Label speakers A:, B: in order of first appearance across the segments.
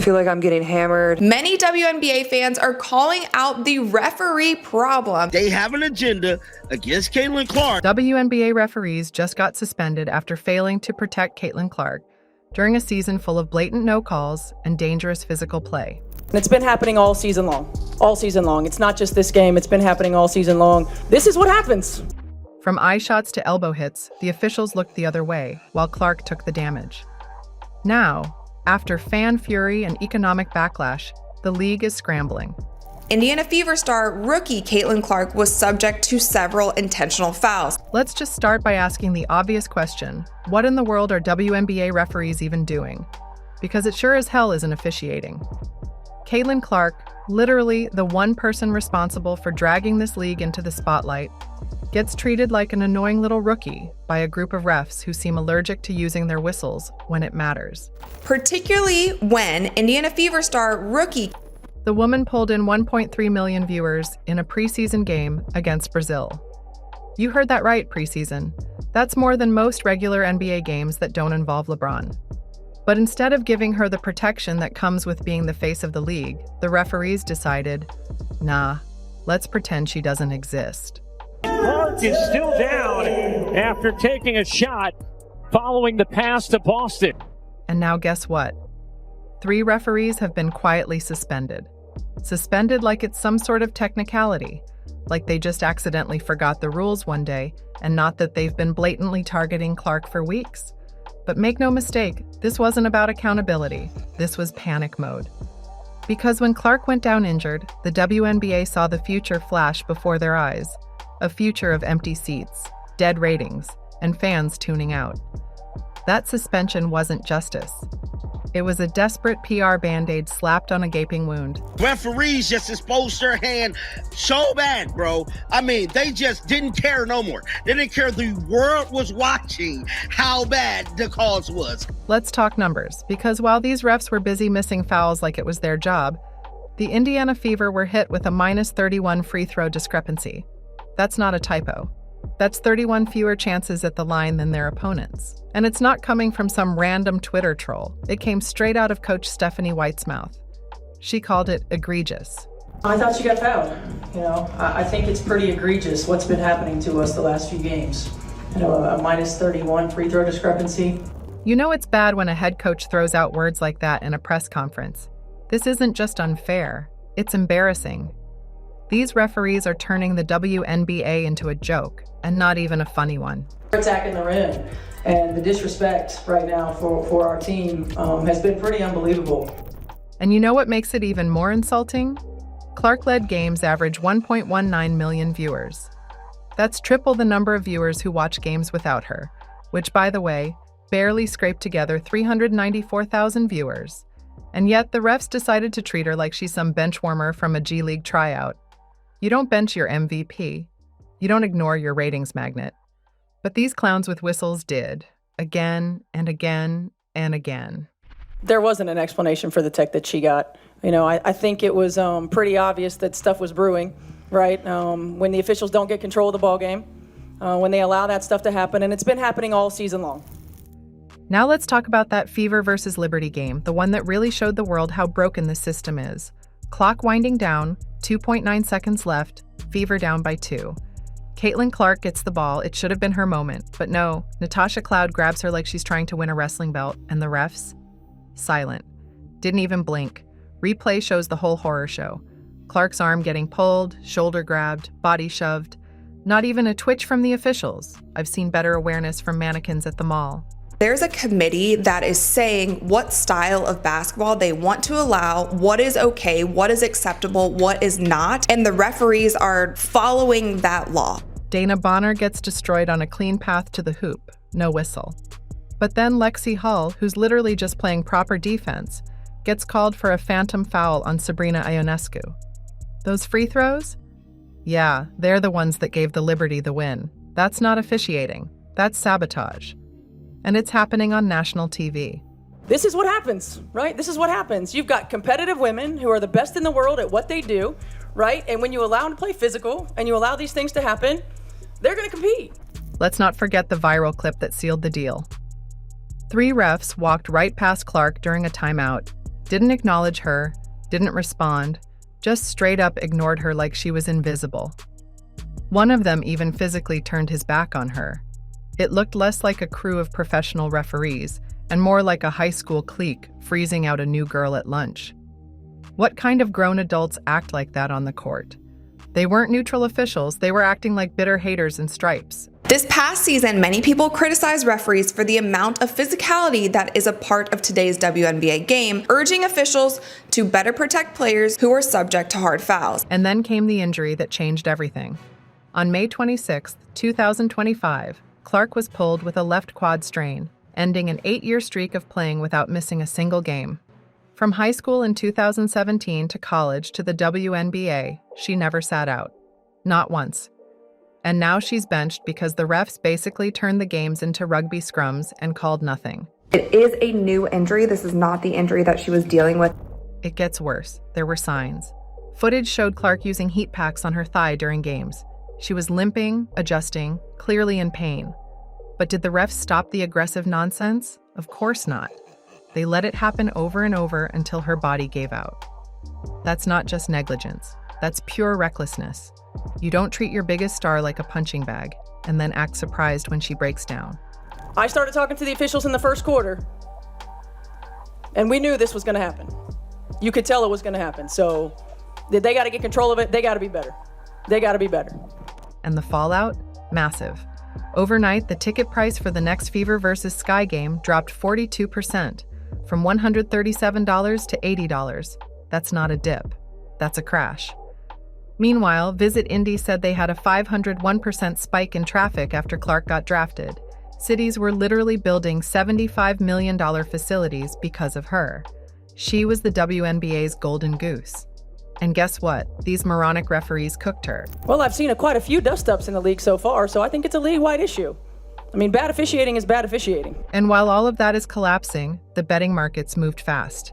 A: feel like I'm getting hammered.
B: Many WNBA fans are calling out the referee problem.
C: They have an agenda against Caitlin Clark.
D: WNBA referees just got suspended after failing to protect Caitlin Clark during a season full of blatant no calls and dangerous physical play.
E: It's been happening all season long. All season long. It's not just this game. It's been happening all season long. This is what happens.
D: From eye shots to elbow hits, the officials looked the other way, while Clark took the damage. Now, after fan fury and economic backlash, the league is scrambling.
B: Indiana Fever star rookie Caitlin Clark was subject to several intentional fouls.
D: Let's just start by asking the obvious question: what in the world are WNBA referees even doing? Because it sure as hell isn't officiating. Caitlin Clark, literally the one person responsible for dragging this league into the spotlight, gets treated like an annoying little rookie by a group of refs who seem allergic to using their whistles when it matters.
B: Particularly when Indiana Fever star rookie
D: The woman pulled in 1.3 million viewers in a preseason game against Brazil. You heard that right, preseason. That's more than most regular NBA games that don't involve LeBron. But instead of giving her the protection that comes with being the face of the league, the referees decided, nah, let's pretend she doesn't exist.
F: Clark is still down after taking a shot following the pass to Boston.
D: And now guess what? 3 referees have been quietly suspended. Suspended like it's some sort of technicality, like they just accidentally forgot the rules one day, and not that they've been blatantly targeting Clark for weeks. But make no mistake, this wasn't about accountability. This was panic mode. Because when Clark went down injured, the WNBA saw the future flash before their eyes. A future of empty seats, dead ratings, and fans tuning out. That suspension wasn't justice. It was a desperate PR Band-Aid slapped on a gaping wound.
C: Referees just exposed their hand so bad, bro. I mean, they just didn't care no more. They didn't care. The world was watching how bad the cause was.
D: Let's talk numbers, because while these refs were busy missing fouls like it was their job, the Indiana Fever were hit with a -31 free throw discrepancy. That's not a typo. That's 31 fewer chances at the line than their opponents. And it's not coming from some random Twitter troll. It came straight out of Coach Stephanie White's mouth. She called it egregious.
E: I thought she got fouled. I think it's pretty egregious what's been happening to us the last few games. A -31 free throw discrepancy.
D: You know it's bad when a head coach throws out words like that in a press conference. This isn't just unfair, it's embarrassing. These referees are turning the WNBA into a joke, and not even a funny one.
E: Attacking the rim, and the disrespect right now for our team has been pretty unbelievable.
D: And you know what makes it even more insulting? Clark-led games average 1.19 million viewers. That's triple the number of viewers who watch games without her, which, by the way, barely scraped together 394,000 viewers. And yet the refs decided to treat her like she's some benchwarmer from a G League tryout. You don't bench your MVP. You don't ignore your ratings magnet. But these clowns with whistles did, again and again and again.
E: There wasn't an explanation for the tech that she got. I think it was pretty obvious that stuff was brewing, right? When the officials don't get control of the ball game, when they allow that stuff to happen, and it's been happening all season long.
D: Now let's talk about that Fever versus Liberty game, the one that really showed the world how broken the system is. Clock winding down, 2.9 seconds left, Fever down by 2. Caitlin Clark gets the ball. It should have been her moment, but no. Natasha Cloud grabs her like she's trying to win a wrestling belt, and the refs? Silent. Didn't even blink. Replay shows the whole horror show. Clark's arm getting pulled, shoulder grabbed, body shoved. Not even a twitch from the officials. I've seen better awareness from mannequins at the mall.
B: There's a committee that is saying what style of basketball they want to allow, what is okay, what is acceptable, what is not, and the referees are following that law.
D: Dana Bonner gets destroyed on a clean path to the hoop, no whistle. But then Lexi Hull, who's literally just playing proper defense, gets called for a phantom foul on Sabrina Ionescu. Those free throws? Yeah, they're the ones that gave the Liberty the win. That's not officiating, that's sabotage. And it's happening on national TV.
E: This is what happens, right? This is what happens. You've got competitive women who are the best in the world at what they do, right? And when you allow them to play physical and you allow these things to happen, they're going to compete.
D: Let's not forget the viral clip that sealed the deal. 3 refs walked right past Clark during a timeout, Didn't acknowledge her, didn't respond, just straight up ignored her like she was invisible. One of them even physically turned his back on her. It looked less like a crew of professional referees and more like a high school clique freezing out a new girl at lunch. What kind of grown adults act like that on the court? They weren't neutral officials, they were acting like bitter haters in stripes.
B: This past season, many people criticized referees for the amount of physicality that is a part of today's WNBA game, urging officials to better protect players who are subject to hard fouls.
D: And then came the injury that changed everything. On May 26, 2025, Clark was pulled with a left quad strain, ending an 8-year streak of playing without missing a single game. From high school in 2017 to college to the WNBA, she never sat out. Not once. And now she's benched because the refs basically turned the games into rugby scrums and called nothing.
B: It is a new injury. This is not the injury that she was dealing with.
D: It gets worse. There were signs. Footage showed Clark using heat packs on her thigh during games. She was limping, adjusting, clearly in pain. But did the refs stop the aggressive nonsense? Of course not. They let it happen over and over until her body gave out. That's not just negligence. That's pure recklessness. You don't treat your biggest star like a punching bag and then act surprised when she breaks down.
E: I started talking to the officials in the first quarter, and we knew this was going to happen. You could tell it was going to happen. So they got to get control of it. They got to be better. They got to be better.
D: And the fallout? Massive. Overnight, the ticket price for the next Fever vs. Sky game dropped 42%, from $137 to $80. That's not a dip. That's a crash. Meanwhile, Visit Indy said they had a 501% spike in traffic after Clark got drafted. Cities were literally building $75 million facilities because of her. She was the WNBA's golden goose. And guess what? These moronic referees cooked her.
E: Well, I've seen quite a few dust-ups in the league so far, so I think it's a league-wide issue. I mean, bad officiating is bad officiating.
D: And while all of that is collapsing, the betting markets moved fast.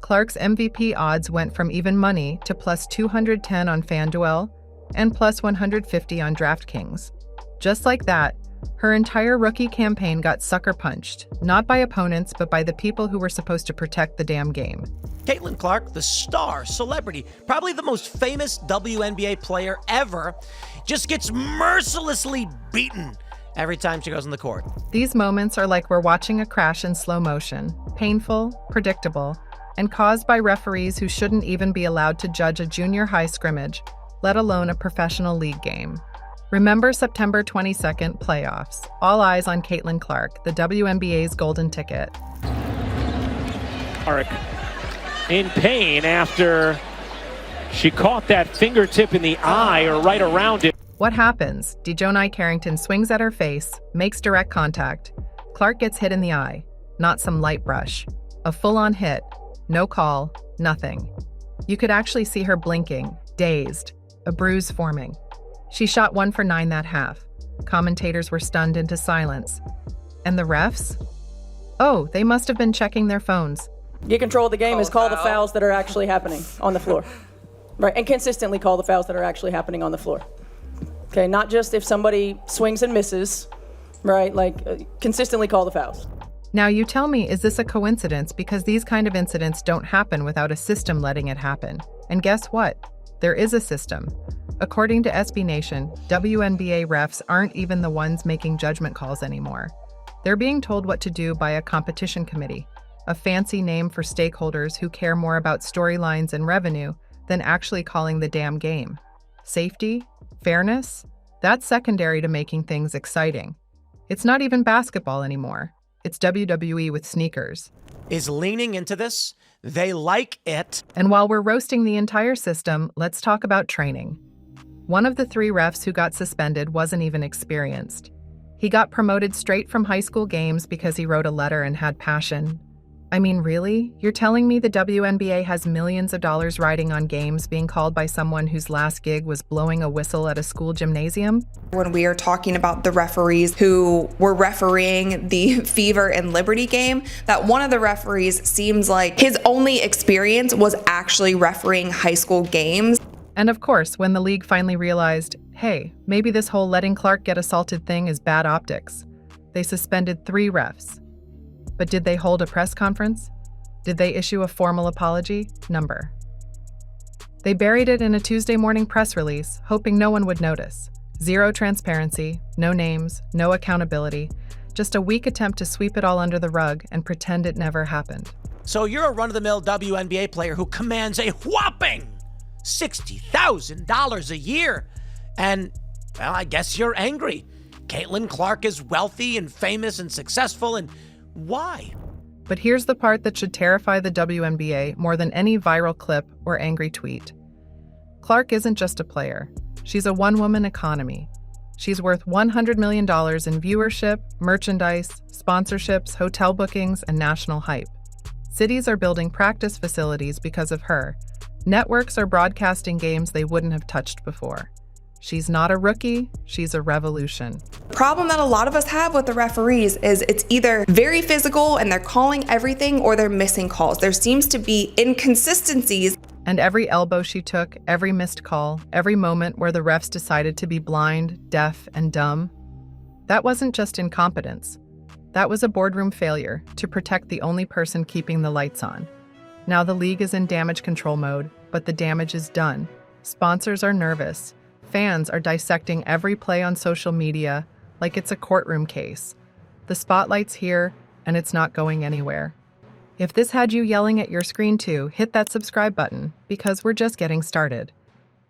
D: Clark's MVP odds went from even money to plus 210 on FanDuel and plus 150 on DraftKings. Just like that, her entire rookie campaign got sucker punched, not by opponents, but by the people who were supposed to protect the damn game.
A: Caitlin Clark, the star, celebrity, probably the most famous WNBA player ever, just gets mercilessly beaten every time she goes on the court.
D: These moments are like we're watching a crash in slow motion, painful, predictable, and caused by referees who shouldn't even be allowed to judge a junior high scrimmage, let alone a professional league game. Remember September 22nd playoffs. All eyes on Caitlin Clark, the WNBA's golden ticket.
F: Clark in pain after she caught that fingertip in the eye or right around it.
D: What happens? Dejonai Carrington swings at her face, makes direct contact. Clark gets hit in the eye, not some light brush. A full-on hit. No call, nothing. You could actually see her blinking, dazed, a bruise forming. She shot 1 for 9 that half. Commentators were stunned into silence. And the refs? Oh, they must have been checking their phones.
E: Get control of the game is call the fouls that are actually happening on the floor. Right, and consistently call the fouls that are actually happening on the floor. Okay, not just if somebody swings and misses, right? Consistently call the fouls.
D: Now you tell me, is this a coincidence? Because these kind of incidents don't happen without a system letting it happen. And guess what? There is a system. According to SB Nation, WNBA refs aren't even the ones making judgment calls anymore. They're being told what to do by a competition committee, a fancy name for stakeholders who care more about storylines and revenue than actually calling the damn game. Safety? Fairness? That's secondary to making things exciting. It's not even basketball anymore. It's WWE with sneakers.
A: Is leaning into this. They like it.
D: And while we're roasting the entire system, let's talk about training. One of the 3 refs who got suspended wasn't even experienced. He got promoted straight from high school games because he wrote a letter and had passion. I mean, really? You're telling me the WNBA has millions of dollars riding on games being called by someone whose last gig was blowing a whistle at a school gymnasium?
B: When we are talking about the referees who were refereeing the Fever and Liberty game, that one of the referees seems like his only experience was actually refereeing high school games.
D: And of course, when the league finally realized, hey, maybe this whole letting Clark get assaulted thing is bad optics, they suspended 3 refs. But did they hold a press conference? Did they issue a formal apology? Number. They buried it in a Tuesday morning press release, hoping no one would notice. Zero transparency, no names, no accountability, just a weak attempt to sweep it all under the rug and pretend it never happened.
A: So you're a run-of-the-mill WNBA player who commands a whopping $60,000 a year. And, well, I guess you're angry. Caitlin Clark is wealthy and famous and successful, and why?
D: But here's the part that should terrify the WNBA more than any viral clip or angry tweet. Clark isn't just a player. She's a one-woman economy. She's worth $100 million in viewership, merchandise, sponsorships, hotel bookings, and national hype. Cities are building practice facilities because of her. Networks are broadcasting games they wouldn't have touched before. She's not a rookie, she's a revolution.
B: The problem that a lot of us have with the referees is it's either very physical and they're calling everything, or they're missing calls. There seems to be inconsistencies.
D: And every elbow she took, every missed call, every moment where the refs decided to be blind, deaf, and dumb, that wasn't just incompetence. That was a boardroom failure to protect the only person keeping the lights on. Now the league is in damage control mode, but the damage is done. Sponsors are nervous. Fans are dissecting every play on social media like it's a courtroom case. The spotlight's here, and it's not going anywhere. If this had you yelling at your screen too, hit that subscribe button, because we're just getting started.